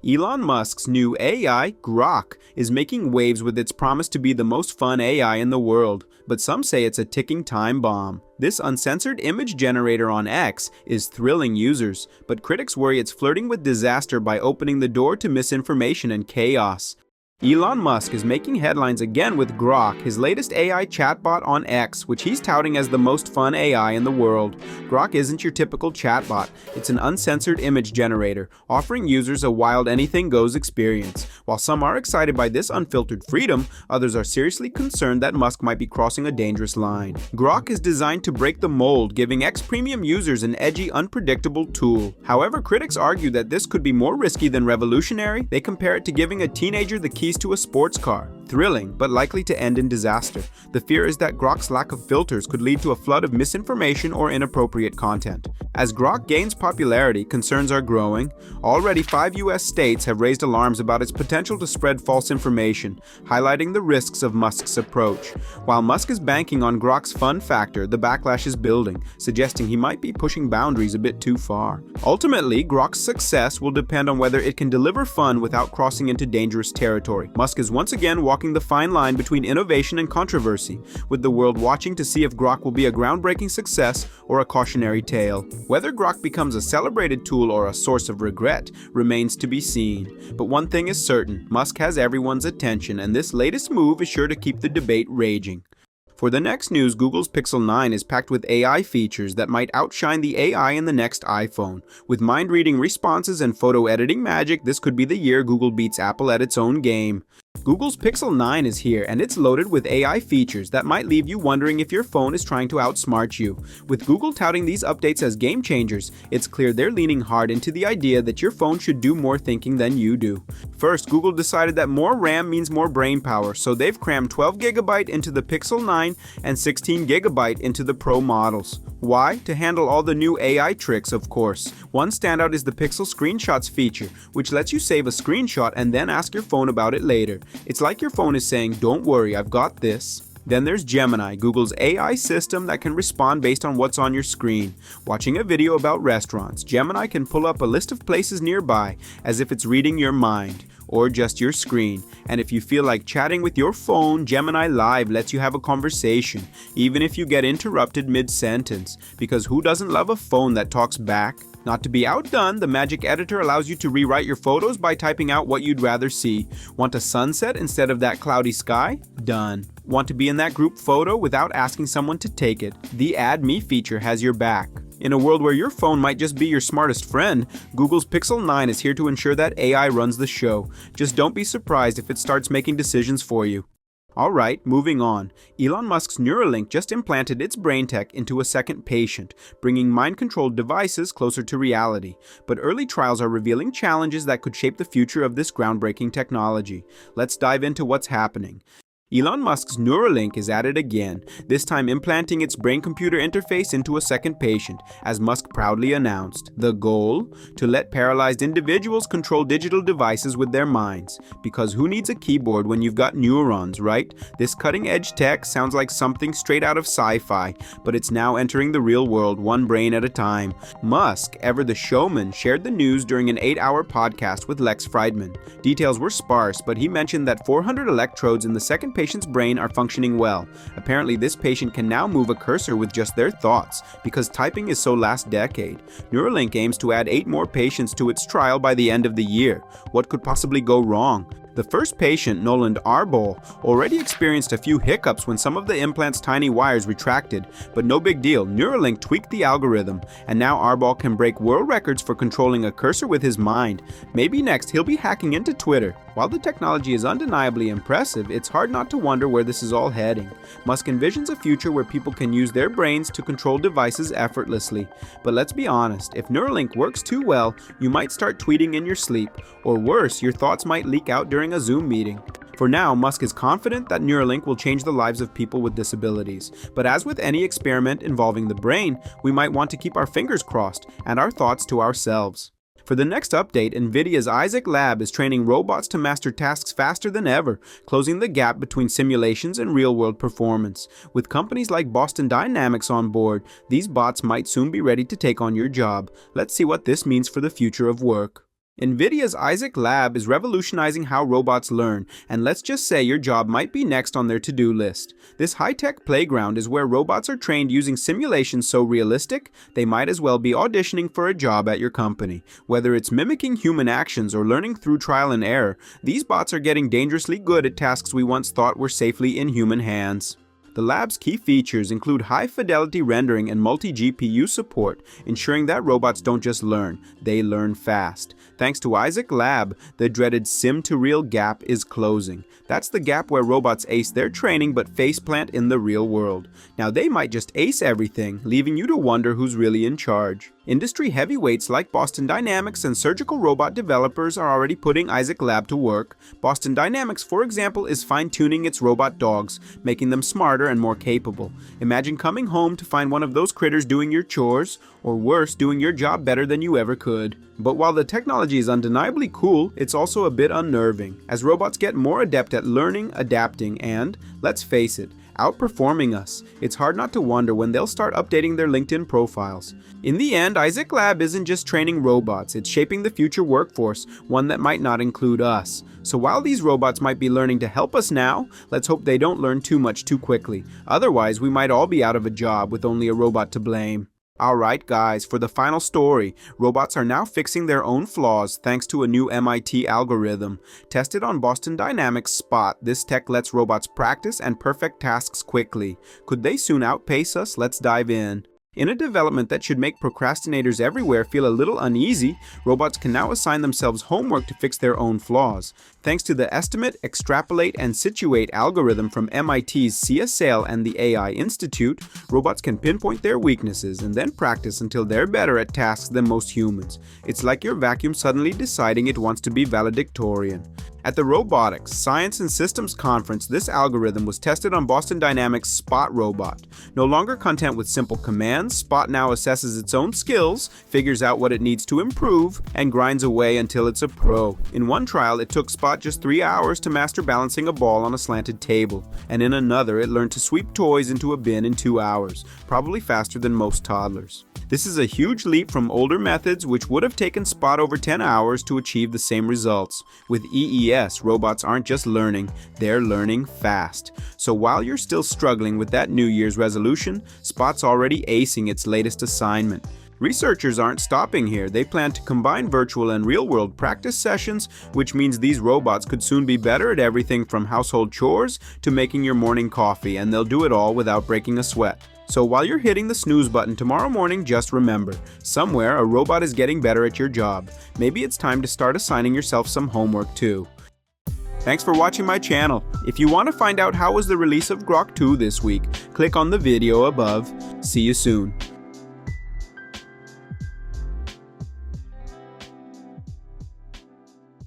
Elon Musk's new AI, Grok, is making waves with its promise to be the most fun AI in the world, but some say it's a ticking time bomb. This uncensored image generator on X is thrilling users, but critics worry it's flirting with disaster by opening the door to misinformation and chaos. Elon Musk is making headlines again with Grok, his latest AI chatbot on X, which he's touting as the most fun AI in the world. Grok isn't your typical chatbot. It's an uncensored image generator, offering users a wild anything-goes experience. While some are excited by this unfiltered freedom, others are seriously concerned that Musk might be crossing a dangerous line. Grok is designed to break the mold, giving X premium users an edgy, unpredictable tool. However, critics argue that this could be more risky than revolutionary. They compare it to giving a teenager the keys to a sports car. Thrilling, but likely to end in disaster. The fear is that Grok's lack of filters could lead to a flood of misinformation or inappropriate content. As Grok gains popularity, concerns are growing. Already 5 US states have raised alarms about its potential to spread false information, highlighting the risks of Musk's approach. While Musk is banking on Grok's fun factor, the backlash is building, suggesting he might be pushing boundaries a bit too far. Ultimately, Grok's success will depend on whether it can deliver fun without crossing into dangerous territory. Musk is once again walking the fine line between innovation and controversy, with the world watching to see if Grok will be a groundbreaking success or a cautionary tale. Whether Grok becomes a celebrated tool or a source of regret remains to be seen. But one thing is certain, Musk has everyone's attention, and this latest move is sure to keep the debate raging. For the next news, Google's Pixel 9 is packed with AI features that might outshine the AI in the next iPhone. With mind-reading responses and photo editing magic, this could be the year Google beats Apple at its own game. Google's Pixel 9 is here, and it's loaded with AI features that might leave you wondering if your phone is trying to outsmart you. With Google touting these updates as game changers, it's clear they're leaning hard into the idea that your phone should do more thinking than you do. First, Google decided that more RAM means more brain power, so they've crammed 12GB into the Pixel 9 and 16GB into the Pro models. Why? To handle all the new AI tricks, of course. One standout is the Pixel Screenshots feature, which lets you save a screenshot and then ask your phone about it later. It's like your phone is saying, "Don't worry, I've got this." Then there's Gemini, Google's AI system that can respond based on what's on your screen. Watching a video about restaurants, Gemini can pull up a list of places nearby as if it's reading your mind, or just your screen. And if you feel like chatting with your phone, Gemini Live lets you have a conversation, even if you get interrupted mid-sentence, because who doesn't love a phone that talks back? Not to be outdone, the Magic Editor allows you to rewrite your photos by typing out what you'd rather see. Want a sunset instead of that cloudy sky? Done. Want to be in that group photo without asking someone to take it? The Add Me feature has your back. In a world where your phone might just be your smartest friend, Google's Pixel 9 is here to ensure that AI runs the show. Just don't be surprised if it starts making decisions for you. Alright, moving on. Elon Musk's Neuralink just implanted its brain tech into a second patient, bringing mind-controlled devices closer to reality. But early trials are revealing challenges that could shape the future of this groundbreaking technology. Let's dive into what's happening. Elon Musk's Neuralink is at it again, this time implanting its brain-computer interface into a second patient, as Musk proudly announced. The goal? To let paralyzed individuals control digital devices with their minds. Because who needs a keyboard when you've got neurons, right? This cutting-edge tech sounds like something straight out of sci-fi, but it's now entering the real world, one brain at a time. Musk, ever the showman, shared the news during an 8-hour podcast with Lex Fridman. Details were sparse, but he mentioned that 400 electrodes in the second patient's brain are functioning well. Apparently, this patient can now move a cursor with just their thoughts, because typing is so last decade. Neuralink aims to add 8 more patients to its trial by the end of the year. What could possibly go wrong? The first patient, Nolan Arbol, already experienced a few hiccups when some of the implant's tiny wires retracted, but no big deal. Neuralink tweaked the algorithm, and now Arbol can break world records for controlling a cursor with his mind. Maybe next he'll be hacking into Twitter. While the technology is undeniably impressive, it's hard not to wonder where this is all heading. Musk envisions a future where people can use their brains to control devices effortlessly. But let's be honest, if Neuralink works too well, you might start tweeting in your sleep, or worse, your thoughts might leak out during a Zoom meeting. For now, Musk is confident that Neuralink will change the lives of people with disabilities. But as with any experiment involving the brain, we might want to keep our fingers crossed and our thoughts to ourselves. For the next update, Nvidia's Isaac Lab is training robots to master tasks faster than ever, closing the gap between simulations and real-world performance. With companies like Boston Dynamics on board, these bots might soon be ready to take on your job. Let's see what this means for the future of work. Nvidia's Isaac Lab is revolutionizing how robots learn, and let's just say your job might be next on their to-do list. This high-tech playground is where robots are trained using simulations so realistic, they might as well be auditioning for a job at your company. Whether it's mimicking human actions or learning through trial and error, these bots are getting dangerously good at tasks we once thought were safely in human hands. The lab's key features include high-fidelity rendering and multi-GPU support, ensuring that robots don't just learn, they learn fast. Thanks to Isaac Lab, the dreaded sim-to-real gap is closing. That's the gap where robots ace their training but faceplant in the real world. Now they might just ace everything, leaving you to wonder who's really in charge. Industry heavyweights like Boston Dynamics and surgical robot developers are already putting Isaac Lab to work. Boston Dynamics, for example, is fine-tuning its robot dogs, making them smarter and more capable. Imagine coming home to find one of those critters doing your chores, or worse, doing your job better than you ever could. But while the technology is undeniably cool, it's also a bit unnerving, as robots get more adept at learning, adapting, and, let's face it, outperforming us. It's hard not to wonder when they'll start updating their LinkedIn profiles. In the end, Isaac Lab isn't just training robots, it's shaping the future workforce, one that might not include us. So while these robots might be learning to help us now, let's hope they don't learn too much too quickly. Otherwise, we might all be out of a job with only a robot to blame. Alright guys, for the final story, robots are now fixing their own flaws thanks to a new MIT algorithm. Tested on Boston Dynamics Spot, this tech lets robots practice and perfect tasks quickly. Could they soon outpace us? Let's dive in. In a development that should make procrastinators everywhere feel a little uneasy, robots can now assign themselves homework to fix their own flaws. Thanks to the Estimate, Extrapolate, and Situate algorithm from MIT's CSL and the AI Institute, robots can pinpoint their weaknesses and then practice until they're better at tasks than most humans. It's like your vacuum suddenly deciding it wants to be valedictorian. At the Robotics, Science and Systems Conference, this algorithm was tested on Boston Dynamics' Spot robot. No longer content with simple commands, Spot now assesses its own skills, figures out what it needs to improve, and grinds away until it's a pro. In one trial, it took Spot just 3 hours to master balancing a ball on a slanted table, and in another, it learned to sweep toys into a bin in 2 hours, probably faster than most toddlers. This is a huge leap from older methods which would have taken Spot over 10 hours to achieve the same results. With EES, robots aren't just learning, they're learning fast. So while you're still struggling with that New Year's resolution, Spot's already acing its latest assignment. Researchers aren't stopping here. They plan to combine virtual and real-world practice sessions, which means these robots could soon be better at everything from household chores to making your morning coffee, and they'll do it all without breaking a sweat. So while you're hitting the snooze button tomorrow morning, just remember, somewhere a robot is getting better at your job. Maybe it's time to start assigning yourself some homework too. Thanks for watching my channel. If you want to find out how was the release of Grok 2 this week, click on the video above. See you soon.